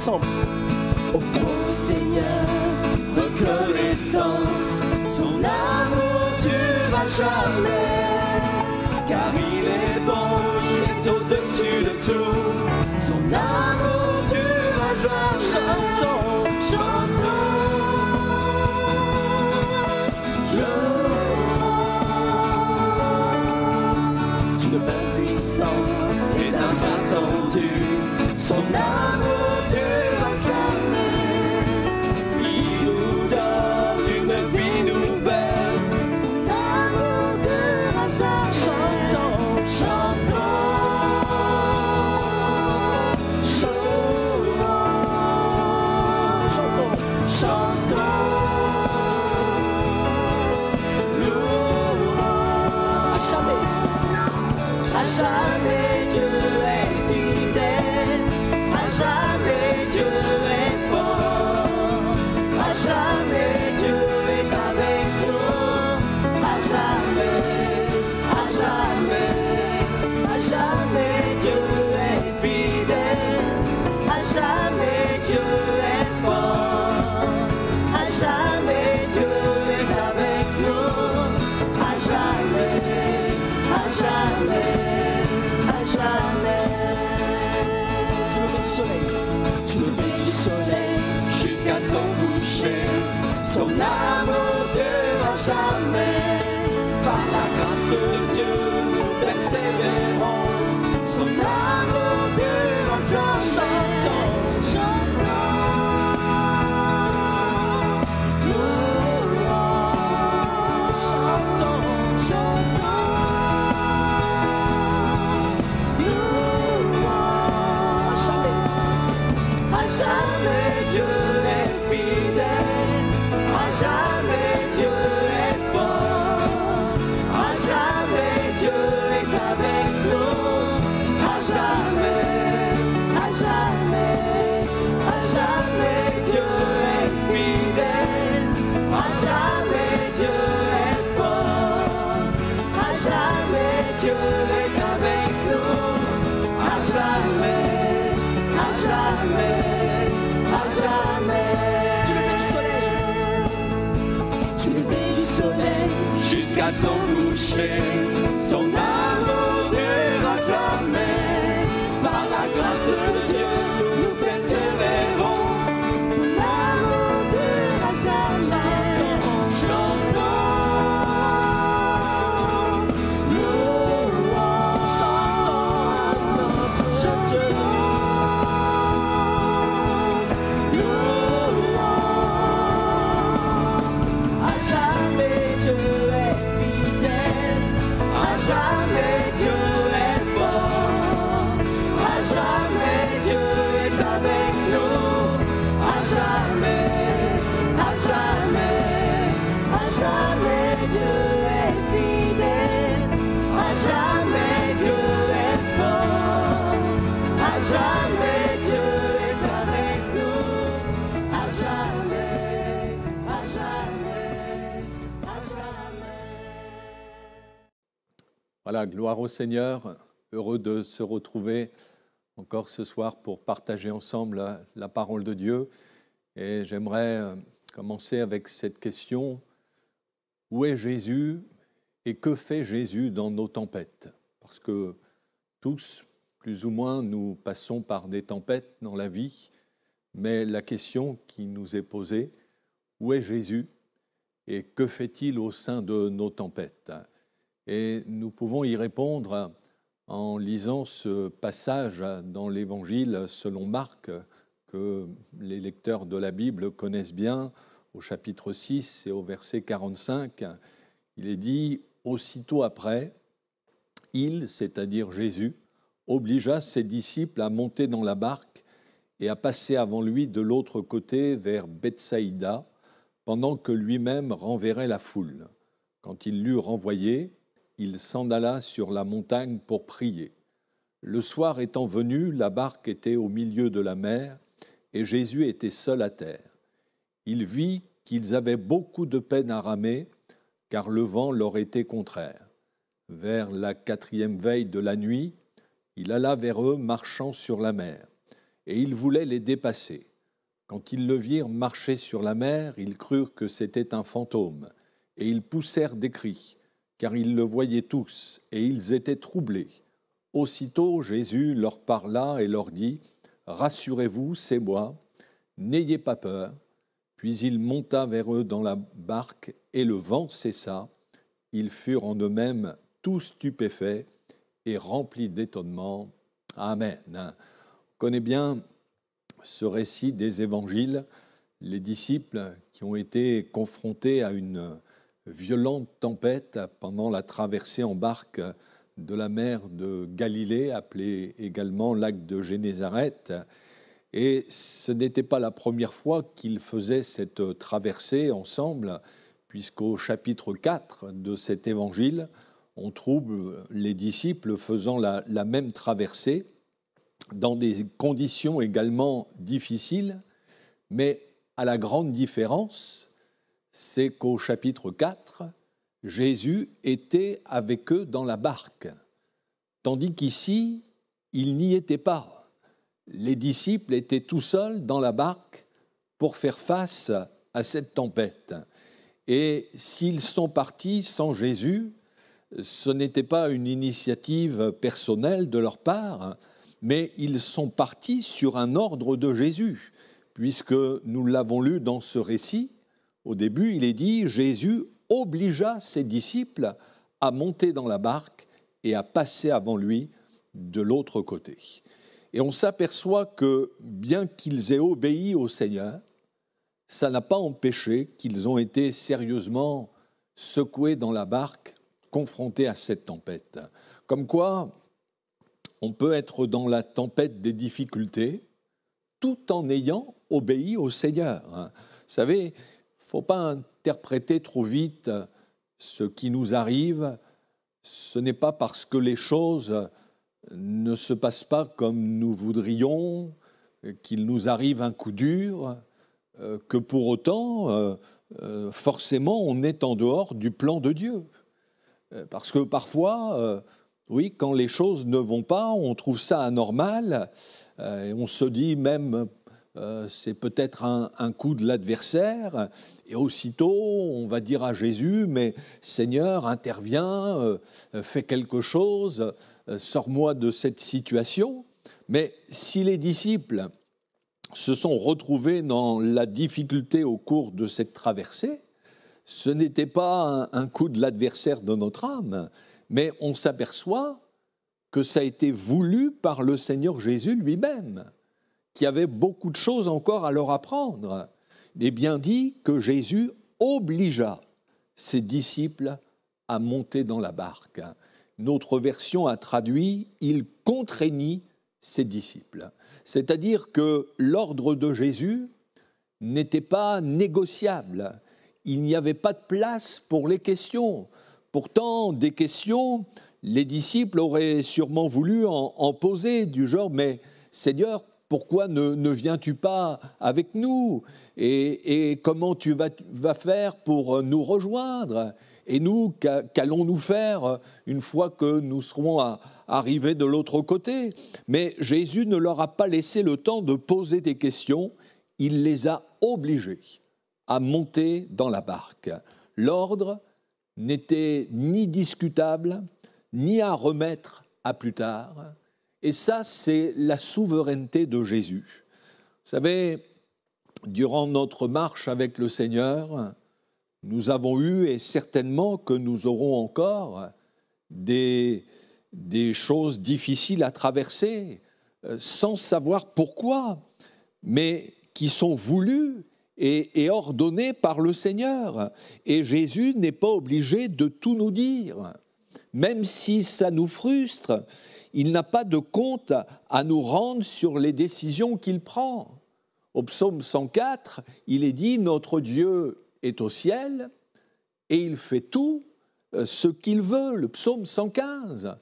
ensemble. Offrons au Seigneur reconnaissance, son amour durera jamais. Car il est bon, il est au-dessus de tout, son amour durera jamais. Chantons, Chantons, d'une main puissante et d'un bras tendu, son amour durera jamais. Il nous donne une vie nouvelle, son amour durera jamais. chantons, Chantons, chantons. chantons, À jamais. à jamais Dieu est fidèle, à jamais Dieu est fort, à jamais Dieu est avec nous, à jamais, à jamais, à jamais Dieu est fidèle, à jamais Dieu est fort, à jamais Dieu est avec nous, à jamais, à jamais, à jamais. Tu le mets du soleil. Jusqu'à son coucher, son amour durera jamais. Par la grâce de Dieu, nous persévérons, son amour durera jamais. Chantons, à jamais Dieu est fidèle, à jamais Dieu est fort, à jamais Dieu est avec nous, à jamais, à jamais, à jamais Dieu est fidèle, à jamais Dieu est fort, à jamais Dieu est avec nous, à jamais, à jamais, à jamais. Tu lever du soleil jusqu'à son coucher, son amour durera jamais. Par la grâce de Dieu, nous persévérons, son amour durera jamais. Chantons, louons, à jamais Dieu est fidèle, à jamais Dieu est fort, à jamais Dieu est avec nous, à jamais, à jamais, à jamais Dieu est fidèle, à jamais Dieu est fort, à jamais Dieu est avec nous, à jamais, à jamais, à jamais. Voilà, gloire au Seigneur, heureux de se retrouver encore ce soir pour partager ensemble la parole de Dieu. Et j'aimerais commencer avec cette question, où est Jésus et que fait Jésus dans nos tempêtes? Parce que tous, plus ou moins, nous passons par des tempêtes dans la vie, mais la question qui nous est posée, où est Jésus et que fait-il au sein de nos tempêtes? Et nous pouvons y répondre en lisant ce passage dans l'Évangile selon Marc, que les lecteurs de la Bible connaissent bien, au chapitre 6 et au verset 45. Il est dit « Aussitôt après, il, c'est-à-dire Jésus, obligea ses disciples à monter dans la barque et à passer avant lui de l'autre côté vers Bethsaïda, pendant que lui-même renverrait la foule. Quand il l'eut renvoyé, il s'en alla sur la montagne pour prier. Le soir étant venu, la barque était au milieu de la mer et Jésus était seul à terre. Il vit qu'ils avaient beaucoup de peine à ramer, car le vent leur était contraire. Vers la 4e veille de la nuit, il alla vers eux marchant sur la mer. et ils voulaient les dépasser. Quand ils le virent marcher sur la mer, ils crurent que c'était un fantôme, et ils poussèrent des cris, car ils le voyaient tous, et ils étaient troublés. Aussitôt Jésus leur parla et leur dit « Rassurez-vous, c'est moi, n'ayez pas peur. » Puis il monta vers eux dans la barque, et le vent cessa. Ils furent en eux-mêmes tous stupéfaits et remplis d'étonnement. Amen. On connaît bien ce récit des évangiles, les disciples qui ont été confrontés à une violente tempête pendant la traversée en barque de la mer de Galilée, appelée également lac de Génézareth. Et ce n'était pas la première fois qu'ils faisaient cette traversée ensemble, puisqu'au chapitre 4 de cet évangile, on trouve les disciples faisant la même traversée dans des conditions également difficiles, mais à la grande différence, c'est qu'au chapitre 4, Jésus était avec eux dans la barque, tandis qu'ici, il n'y était pas. Les disciples étaient tout seuls dans la barque pour faire face à cette tempête. Et s'ils sont partis sans Jésus, ce n'était pas une initiative personnelle de leur part, mais ils sont partis sur un ordre de Jésus, puisque nous l'avons lu dans ce récit. Au début, il est dit « Jésus obligea ses disciples à monter dans la barque et à passer avant lui de l'autre côté. » Et on s'aperçoit que, bien qu'ils aient obéi au Seigneur, ça n'a pas empêché qu'ils ont été sérieusement secoués dans la barque, confrontés à cette tempête. Comme quoi, on peut être dans la tempête des difficultés, tout en ayant obéi au Seigneur. Vous savez, il ne faut pas interpréter trop vite ce qui nous arrive. Ce n'est pas parce que les choses ne se passe pas comme nous voudrions, qu'il nous arrive un coup dur, que pour autant, forcément, on est en dehors du plan de Dieu. Parce que parfois, oui, quand les choses ne vont pas, on trouve ça anormal, et on se dit même, c'est peut-être un coup de l'adversaire, et aussitôt, on va dire à Jésus, mais Seigneur, interviens, fais quelque chose, sors-moi de cette situation. Mais si les disciples se sont retrouvés dans la difficulté au cours de cette traversée, ce n'était pas un coup de l'adversaire de notre âme, mais on s'aperçoit que ça a été voulu par le Seigneur Jésus lui-même, qui avait beaucoup de choses encore à leur apprendre. Il est bien dit que Jésus obligea ses disciples à monter dans la barque. Notre version a traduit « il contraignit ses disciples ». C'est-à-dire que l'ordre de Jésus n'était pas négociable. Il n'y avait pas de place pour les questions. Pourtant, des questions, les disciples auraient sûrement voulu en poser, du genre « mais Seigneur, pourquoi ne viens-tu pas avec nous ? Et comment tu vas faire pour nous rejoindre ? Et nous, qu'allons-nous faire une fois que nous serons arrivés de l'autre côté ?» Mais Jésus ne leur a pas laissé le temps de poser des questions, il les a obligés à monter dans la barque. L'ordre n'était ni discutable, ni à remettre à plus tard. Et ça, c'est la souveraineté de Jésus. Vous savez, durant notre marche avec le Seigneur, nous avons eu, et certainement que nous aurons encore, des choses difficiles à traverser, sans savoir pourquoi, mais qui sont voulues et ordonnées par le Seigneur. Et Jésus n'est pas obligé de tout nous dire. Même si ça nous frustre, il n'a pas de compte à nous rendre sur les décisions qu'il prend. Au psaume 104, il est dit « Notre Dieu est au ciel et il fait tout ce qu'il veut ». Le psaume 115,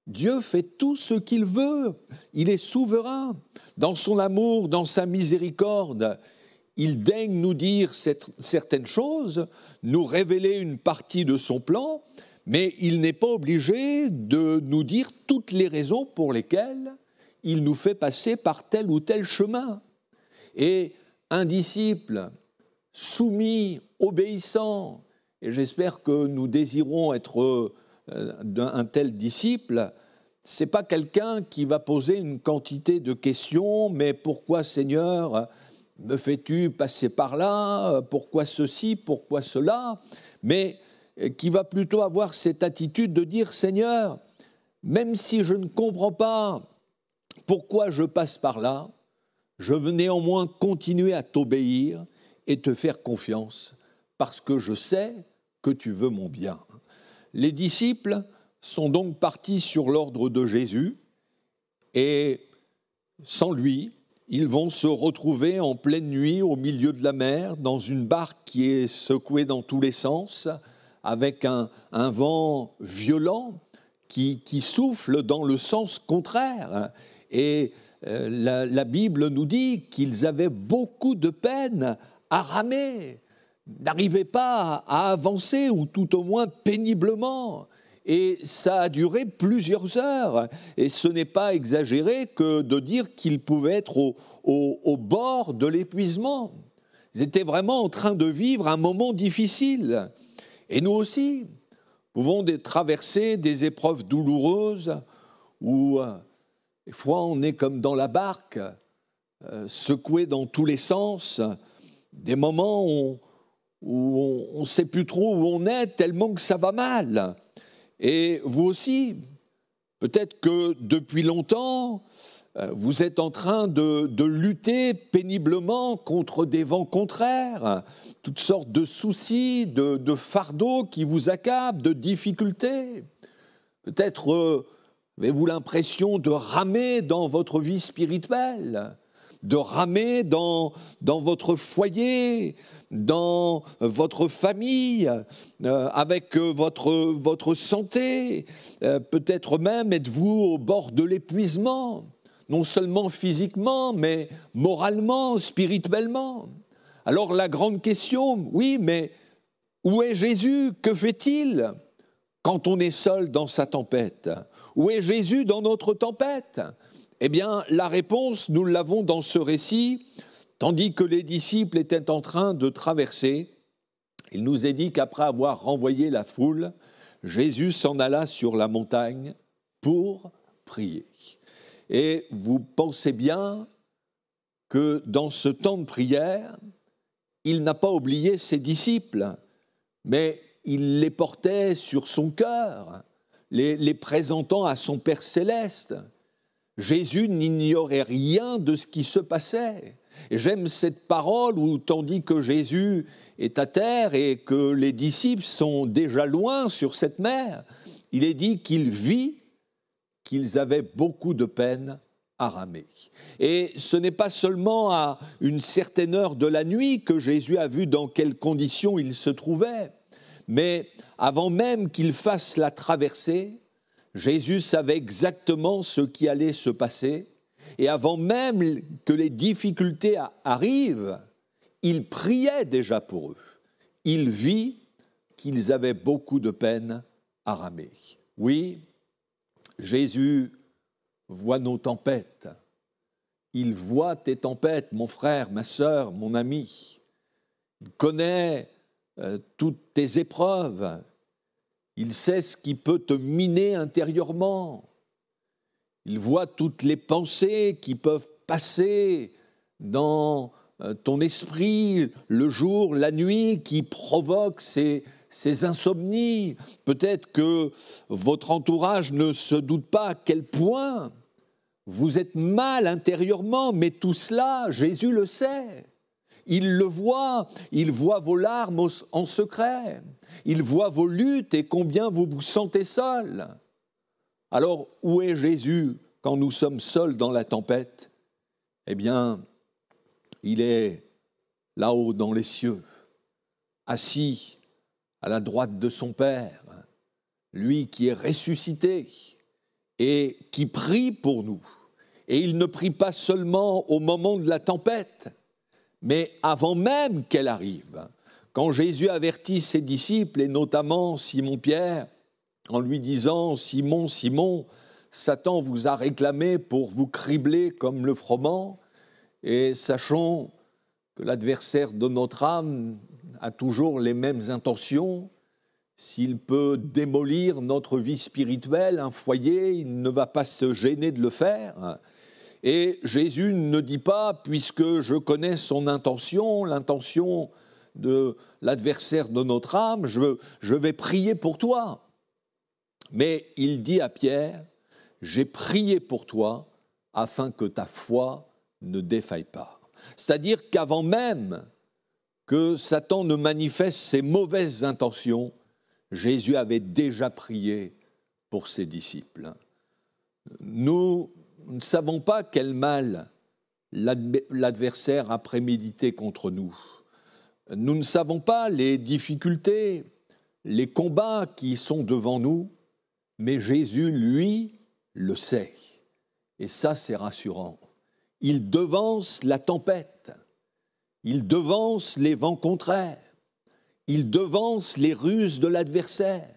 Dieu fait tout ce qu'il veut, il est souverain. Dans son amour, dans sa miséricorde, il daigne nous dire certaines choses, nous révéler une partie de son plan, mais il n'est pas obligé de nous dire toutes les raisons pour lesquelles il nous fait passer par tel ou tel chemin. Et un disciple soumis, obéissant, et j'espère que nous désirons être un tel disciple, ce n'est pas quelqu'un qui va poser une quantité de questions, mais pourquoi Seigneur me fais-tu passer par là? Pourquoi ceci? Pourquoi cela? Mais qui va plutôt avoir cette attitude de dire Seigneur, même si je ne comprends pas pourquoi je passe par là, je veux néanmoins continuer à t'obéir et te faire confiance, parce que je sais que tu veux mon bien. Les disciples sont donc partis sur l'ordre de Jésus, et sans lui, ils vont se retrouver en pleine nuit au milieu de la mer, dans une barque qui est secouée dans tous les sens, avec un vent violent qui souffle dans le sens contraire. Et la Bible nous dit qu'ils avaient beaucoup de peine à ramer, n'arrivaient pas à avancer, ou tout au moins péniblement. Et ça a duré plusieurs heures. Et ce n'est pas exagéré que de dire qu'ils pouvaient être au bord de l'épuisement. Ils étaient vraiment en train de vivre un moment difficile. Et nous aussi, pouvons traverser des épreuves douloureuses où, des fois, on est comme dans la barque, secoué dans tous les sens, des moments où on ne sait plus trop où on est, tellement que ça va mal. Et vous aussi, peut-être que depuis longtemps, vous êtes en train de lutter péniblement contre des vents contraires, toutes sortes de soucis, de fardeaux qui vous accablent, de difficultés. Peut-être avez-vous l'impression de ramer dans votre vie spirituelle, de ramer dans votre foyer, dans votre famille, avec votre santé. Peut-être même êtes-vous au bord de l'épuisement, non seulement physiquement, mais moralement, spirituellement. Alors la grande question, oui, mais où est Jésus? Que fait-il quand on est seul dans sa tempête? Où est Jésus dans notre tempête? Eh bien, la réponse, nous l'avons dans ce récit. Tandis que les disciples étaient en train de traverser, il nous est dit qu'après avoir renvoyé la foule, Jésus s'en alla sur la montagne pour prier. Et vous pensez bien que dans ce temps de prière, il n'a pas oublié ses disciples, mais il les portait sur son cœur, les présentant à son Père céleste. Jésus n'ignorait rien de ce qui se passait. Et j'aime cette parole où, tandis que Jésus est à terre et que les disciples sont déjà loin sur cette mer, il est dit qu'il vit qu'ils avaient beaucoup de peine à ramer. Et ce n'est pas seulement à une certaine heure de la nuit que Jésus a vu dans quelles conditions il se trouvait, mais avant même qu'il fasse la traversée, Jésus savait exactement ce qui allait se passer. Et avant même que les difficultés arrivent, il priait déjà pour eux. Il vit qu'ils avaient beaucoup de peine à ramer. Oui, Jésus voit nos tempêtes. Il voit tes tempêtes, mon frère, ma sœur, mon ami. Il connaît toutes tes épreuves. Il sait ce qui peut te miner intérieurement. Il voit toutes les pensées qui peuvent passer dans ton esprit, le jour, la nuit, qui provoquent ces insomnies. Peut-être que votre entourage ne se doute pas à quel point vous êtes mal intérieurement, mais tout cela, Jésus le sait. Il le voit, il voit vos larmes en secret, il voit vos luttes et combien vous vous sentez seul. Alors, où est Jésus quand nous sommes seuls dans la tempête? Eh bien, il est là-haut dans les cieux, assis à la droite de son Père, lui qui est ressuscité et qui prie pour nous. Et il ne prie pas seulement au moment de la tempête, mais avant même qu'elle arrive. Quand Jésus avertit ses disciples, et notamment Simon-Pierre, en lui disant « Simon, Simon, Satan vous a réclamé pour vous cribler comme le froment, et sachons que l'adversaire de notre âme a toujours les mêmes intentions. S'il peut démolir notre vie spirituelle, un foyer, il ne va pas se gêner de le faire. Et Jésus ne dit pas, puisque je connais son intention, l'intention de l'adversaire de notre âme, je vais prier pour toi. Mais il dit à Pierre, j'ai prié pour toi afin que ta foi ne défaille pas. C'est-à-dire qu'avant même que Satan ne manifeste ses mauvaises intentions, Jésus avait déjà prié pour ses disciples. Nous ne savons pas quel mal l'adversaire a prémédité contre nous. Nous ne savons pas les difficultés, les combats qui sont devant nous, mais Jésus, lui, le sait. Et ça, c'est rassurant. Il devance la tempête, il devance les vents contraires, il devance les ruses de l'adversaire,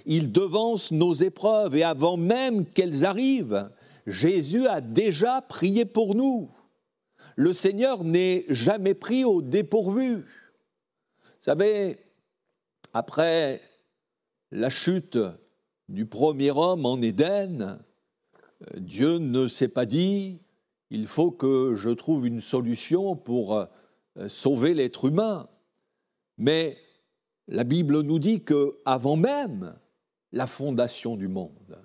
il devance nos épreuves, et avant même qu'elles arrivent, Jésus a déjà prié pour nous. Le Seigneur n'est jamais pris au dépourvu. Vous savez, après la chute du premier homme en Éden, Dieu ne s'est pas dit « il faut que je trouve une solution pour sauver l'être humain ». Mais la Bible nous dit qu'avant même la fondation du monde,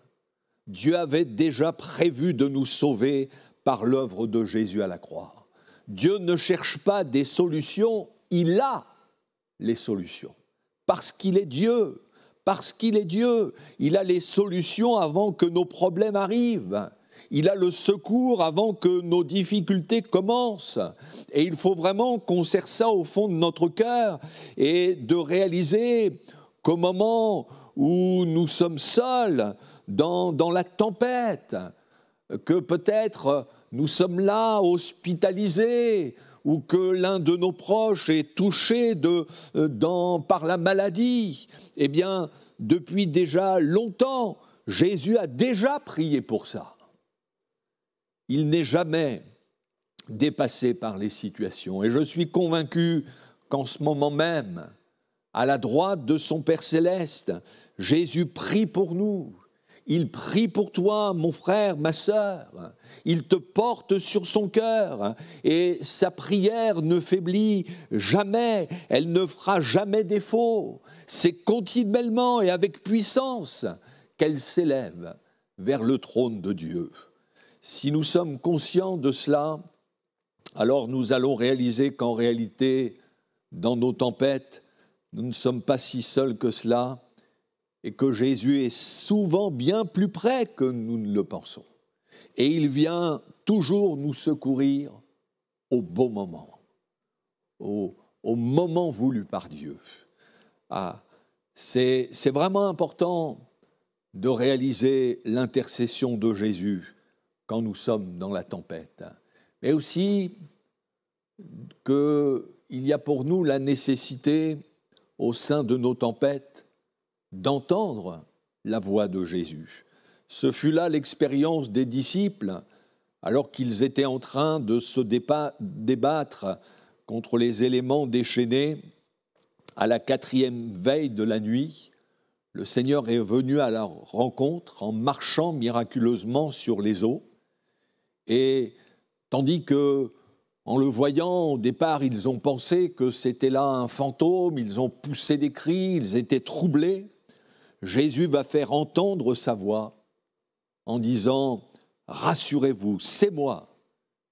Dieu avait déjà prévu de nous sauver par l'œuvre de Jésus à la croix. Dieu ne cherche pas des solutions, il a les solutions. Parce qu'il est Dieu, il a les solutions avant que nos problèmes arrivent. Il a le secours avant que nos difficultés commencent. Et il faut vraiment qu'on serre ça au fond de notre cœur et de réaliser qu'au moment où nous sommes seuls dans la tempête, que peut-être nous sommes là hospitalisés, ou que l'un de nos proches est touché par la maladie, eh bien, depuis déjà longtemps, Jésus a déjà prié pour ça. Il n'est jamais dépassé par les situations. Et je suis convaincu qu'en ce moment même, à la droite de son Père céleste, Jésus prie pour nous. Il prie pour toi, mon frère, ma sœur. Il te porte sur son cœur et sa prière ne faiblit jamais, elle ne fera jamais défaut. C'est continuellement et avec puissance qu'elle s'élève vers le trône de Dieu. Si nous sommes conscients de cela, alors nous allons réaliser qu'en réalité, dans nos tempêtes, nous ne sommes pas si seuls que cela, et que Jésus est souvent bien plus près que nous ne le pensons. Et il vient toujours nous secourir au bon moment, au moment voulu par Dieu. C'est vraiment important de réaliser l'intercession de Jésus quand nous sommes dans la tempête, mais aussi qu'il y a pour nous la nécessité, au sein de nos tempêtes, d'entendre la voix de Jésus. Ce fut là l'expérience des disciples, alors qu'ils étaient en train de se débattre contre les éléments déchaînés. À la 4e veille de la nuit, le Seigneur est venu à leur rencontre en marchant miraculeusement sur les eaux. Et tandis que, en le voyant, au départ, ils ont pensé que c'était là un fantôme, ils ont poussé des cris, ils étaient troublés. Jésus va faire entendre sa voix en disant « Rassurez-vous, c'est moi,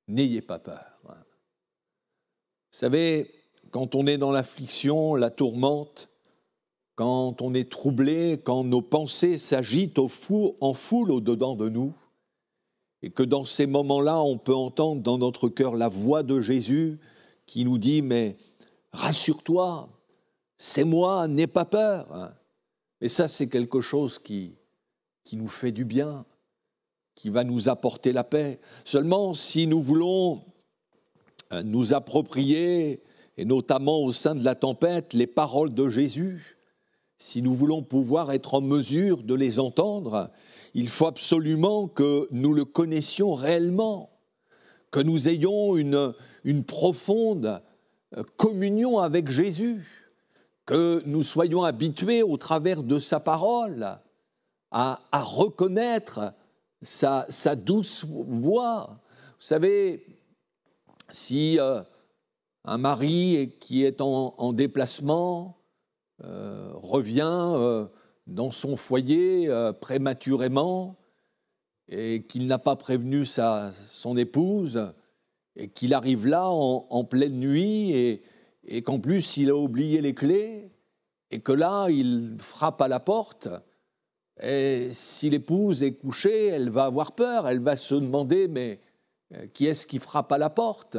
n'ayez pas peur ». Vous savez, quand on est dans l'affliction, la tourmente, quand on est troublé, quand nos pensées s'agitent en foule au-dedans de nous, et que dans ces moments-là, on peut entendre dans notre cœur la voix de Jésus qui nous dit « Mais rassure-toi, c'est moi, n'aie pas peur ». Et ça, c'est quelque chose qui nous fait du bien, qui va nous apporter la paix. Seulement, si nous voulons nous approprier, et notamment au sein de la tempête, les paroles de Jésus, si nous voulons pouvoir être en mesure de les entendre, il faut absolument que nous le connaissions réellement, que nous ayons une profonde communion avec Jésus, que nous soyons habitués au travers de sa parole à reconnaître sa douce voix. Vous savez, si un mari qui est en déplacement revient dans son foyer prématurément et qu'il n'a pas prévenu son épouse et qu'il arrive là en pleine nuit et qu'en plus il a oublié les clés et que là il frappe à la porte, et si l'épouse est couchée, elle va avoir peur, elle va se demander mais qui est-ce qui frappe à la porte,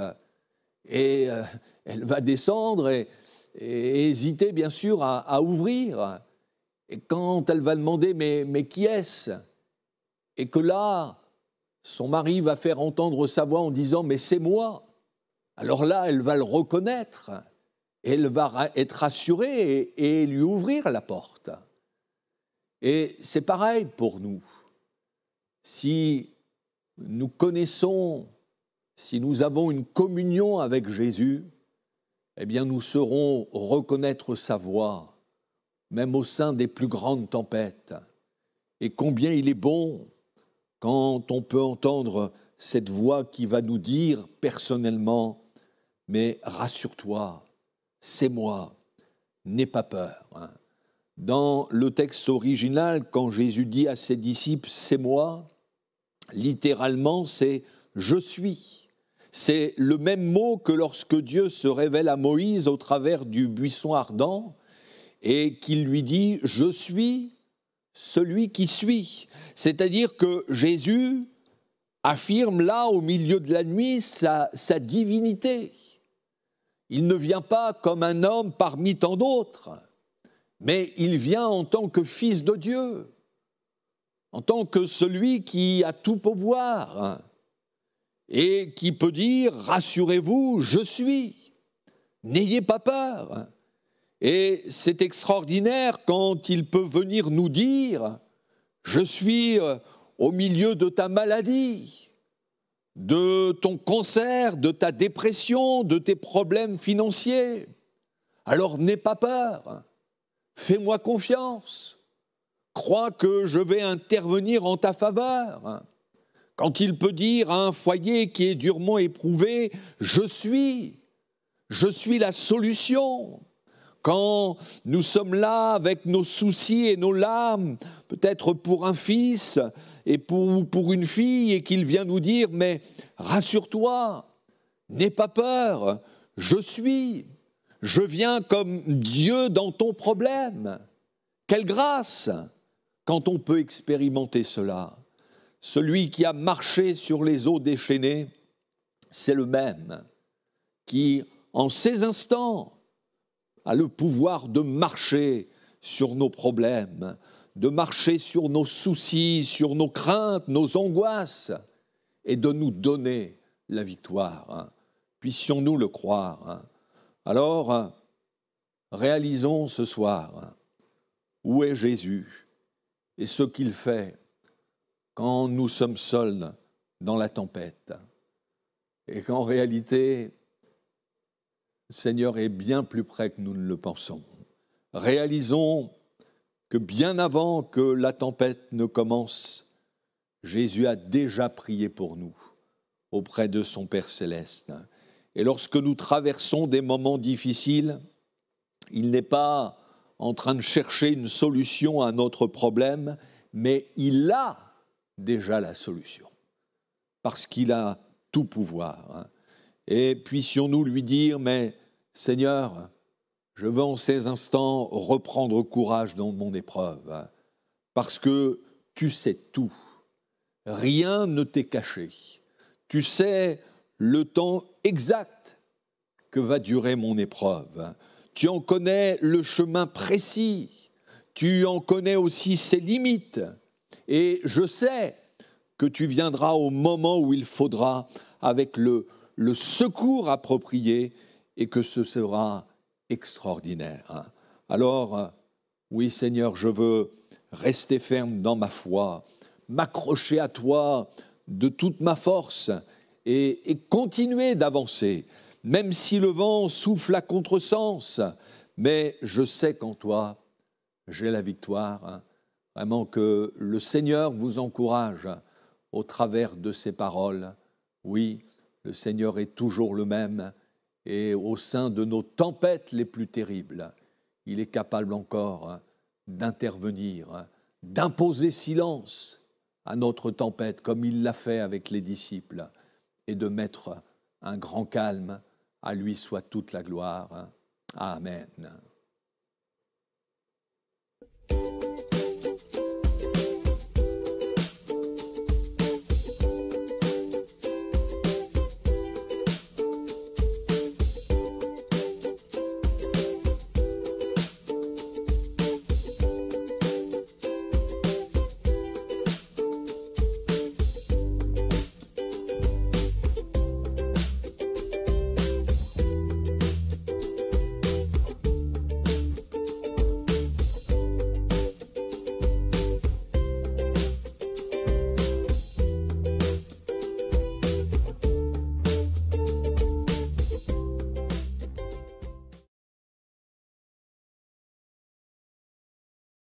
et elle va descendre et hésiter bien sûr à ouvrir. Et quand elle va demander mais qui est-ce, et que là son mari va faire entendre sa voix en disant mais c'est moi, alors là elle va le reconnaître et elle va être rassurée et lui ouvrir la porte. Et c'est pareil pour nous. Si nous connaissons, si nous avons une communion avec Jésus, eh bien nous saurons reconnaître sa voix, même au sein des plus grandes tempêtes. Et combien il est bon quand on peut entendre cette voix qui va nous dire personnellement « Mais rassure-toi, c'est moi, n'aie pas peur ». Dans le texte original, quand Jésus dit à ses disciples « C'est moi », littéralement c'est « Je suis ». C'est le même mot que lorsque Dieu se révèle à Moïse au travers du buisson ardent et qu'il lui dit « Je suis celui qui suis ». C'est-à-dire que Jésus affirme là, au milieu de la nuit, sa divinité. Il ne vient pas comme un homme parmi tant d'autres, mais il vient en tant que fils de Dieu, en tant que celui qui a tout pouvoir et qui peut dire « Rassurez-vous, je suis, n'ayez pas peur ». Et c'est extraordinaire quand il peut venir nous dire « Je suis au milieu de ta maladie, de ton cancer, de ta dépression, de tes problèmes financiers. Alors n'aie pas peur, fais-moi confiance, crois que je vais intervenir en ta faveur. » Quand il peut dire à un foyer qui est durement éprouvé « Je suis la solution ». Quand nous sommes là avec nos soucis et nos larmes, peut-être pour un fils et pour une fille, et qu'il vient nous dire « Mais rassure-toi, n'aie pas peur, je viens comme Dieu dans ton problème. » Quelle grâce quand on peut expérimenter cela. Celui qui a marché sur les eaux déchaînées, c'est le même qui, en ces instants, a le pouvoir de marcher sur nos problèmes, de marcher sur nos soucis, sur nos craintes, nos angoisses, et de nous donner la victoire. Puissions-nous le croire. Alors, réalisons ce soir où est Jésus et ce qu'il fait quand nous sommes seuls dans la tempête, et qu'en réalité, le Seigneur est bien plus près que nous ne le pensons. Réalisons que bien avant que la tempête ne commence, Jésus a déjà prié pour nous auprès de son Père céleste. Et lorsque nous traversons des moments difficiles, il n'est pas en train de chercher une solution à notre problème, mais il a déjà la solution, parce qu'il a tout pouvoir. Et puissions-nous lui dire, mais Seigneur, je veux en ces instants reprendre courage dans mon épreuve, parce que tu sais tout, rien ne t'est caché, tu sais le temps exact que va durer mon épreuve, tu en connais le chemin précis, tu en connais aussi ses limites, et je sais que tu viendras au moment où il faudra avec le secours approprié, et que ce sera extraordinaire. Alors, Oui, Seigneur, je veux rester ferme dans ma foi, m'accrocher à toi de toute ma force et continuer d'avancer, même si le vent souffle à contresens. Mais je sais qu'en toi, j'ai la victoire. Vraiment que le Seigneur vous encourage au travers de ces paroles. Oui, le Seigneur est toujours le même et au sein de nos tempêtes les plus terribles, il est capable encore d'intervenir, d'imposer silence à notre tempête comme il l'a fait avec les disciples et de mettre un grand calme. À lui soit toute la gloire. Amen.